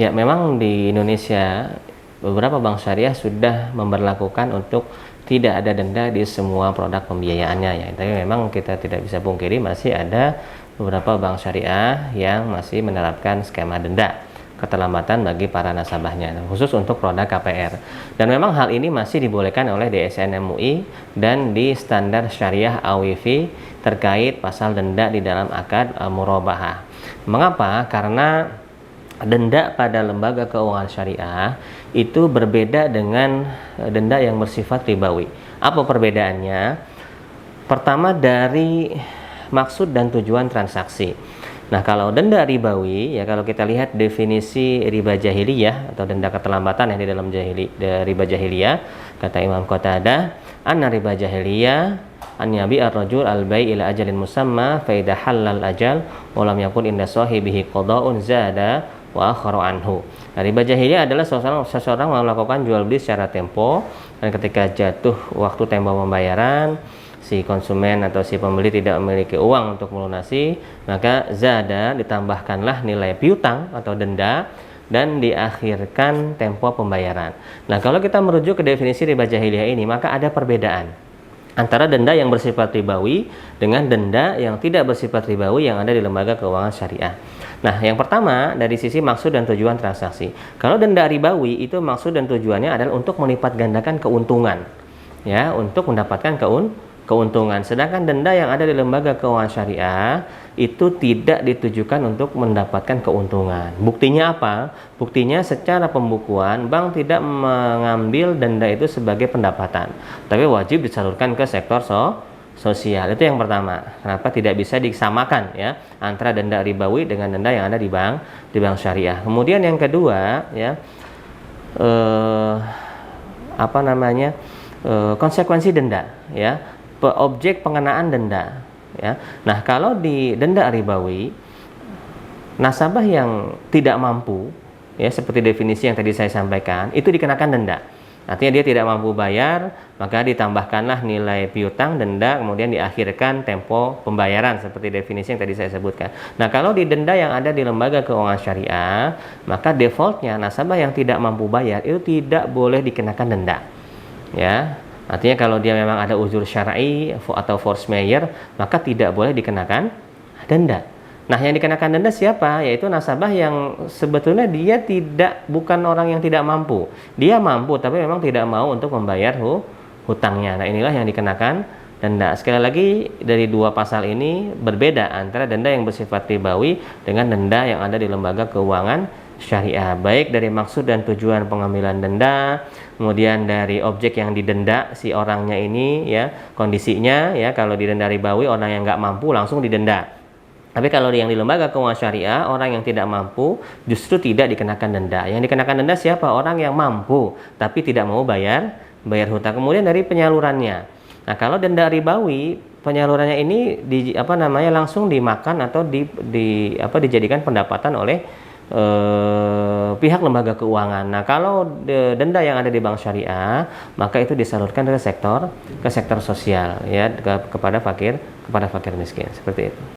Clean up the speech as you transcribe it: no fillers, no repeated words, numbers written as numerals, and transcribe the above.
Ya, memang di Indonesia beberapa bank syariah sudah memberlakukan untuk tidak ada denda di semua produk pembiayaannya ya. Tapi memang kita tidak bisa pungkiri masih ada beberapa bank syariah yang masih menerapkan skema denda keterlambatan bagi para nasabahnya, khusus untuk produk KPR. Dan memang hal ini masih dibolehkan oleh DSN MUI dan di standar syariah AWV terkait pasal denda di dalam akad murabahah. Mengapa? Karena denda pada lembaga keuangan syariah itu berbeda dengan denda yang bersifat ribawi. Apa perbedaannya? Pertama, dari maksud dan tujuan transaksi. Nah, kalau denda ribawi, ya kalau kita lihat definisi riba jahiliyah atau denda keterlambatan yang di dalam riba jahiliyah, kata Imam Qatadah, anna riba jahiliyah an yabi ar-rajul al-bai' ila ajalin musamma fa idza halal ajal wa lam yakun inda sahibihi qada'un zada wa akharu anhu. Nah, riba jahiliyah adalah seseorang melakukan jual beli secara tempo, dan ketika jatuh waktu tempo pembayaran, si konsumen atau si pembeli tidak memiliki uang untuk melunasi, maka zada ditambahkanlah nilai piutang atau denda dan diakhirkan tempo pembayaran. Nah, kalau kita merujuk ke definisi riba jahiliyah ini, maka ada perbedaan antara denda yang bersifat ribawi dengan denda yang tidak bersifat ribawi yang ada di lembaga keuangan syariah. Nah, yang pertama dari sisi maksud dan tujuan transaksi. Kalau denda ribawi itu maksud dan tujuannya adalah untuk melipat gandakan keuntungan, ya, untuk mendapatkan keuntungan. Sedangkan denda yang ada di lembaga keuangan syariah itu tidak ditujukan untuk mendapatkan keuntungan. Buktinya apa? Buktinya secara pembukuan bank tidak mengambil denda itu sebagai pendapatan, tapi wajib disalurkan ke sektor sosial. Itu yang pertama. Kenapa tidak bisa disamakan ya antara denda ribawi dengan denda yang ada di bank syariah. Kemudian yang kedua ya konsekuensi denda ya, objek pengenaan denda ya. Nah, kalau di denda ribawi, nasabah yang tidak mampu ya, seperti definisi yang tadi saya sampaikan, itu dikenakan denda. Artinya dia tidak mampu bayar, maka ditambahkanlah nilai piutang denda, kemudian diakhirkan tempo pembayaran seperti definisi yang tadi saya sebutkan. Nah, kalau di denda yang ada di lembaga keuangan syariah, maka defaultnya nasabah yang tidak mampu bayar itu tidak boleh dikenakan denda ya. Artinya kalau dia memang ada uzur syar'i atau force majeure, maka tidak boleh dikenakan denda. Nah, yang dikenakan denda siapa? Yaitu nasabah yang sebetulnya dia bukan orang yang tidak mampu. Dia mampu tapi memang tidak mau untuk membayar hutangnya. Nah, inilah yang dikenakan denda. Sekali lagi, dari dua pasal ini berbeda antara denda yang bersifat ribawi dengan denda yang ada di lembaga keuangan syariah, baik dari maksud dan tujuan pengambilan denda, kemudian dari objek yang didenda si orangnya ini ya, kondisinya ya. Kalau di denda ribawi orang yang nggak mampu langsung didenda, tapi kalau yang di lembaga keuangan syariah orang yang tidak mampu justru tidak dikenakan denda. Yang dikenakan denda siapa? Orang yang mampu tapi tidak mau bayar hutang. Kemudian dari penyalurannya. Nah, kalau denda ribawi, penyalurannya ini langsung dimakan atau dijadikan pendapatan oleh pihak lembaga keuangan. Nah, kalau denda yang ada di bank syariah, maka itu disalurkan ke sektor sosial ya, kepada fakir miskin, seperti itu.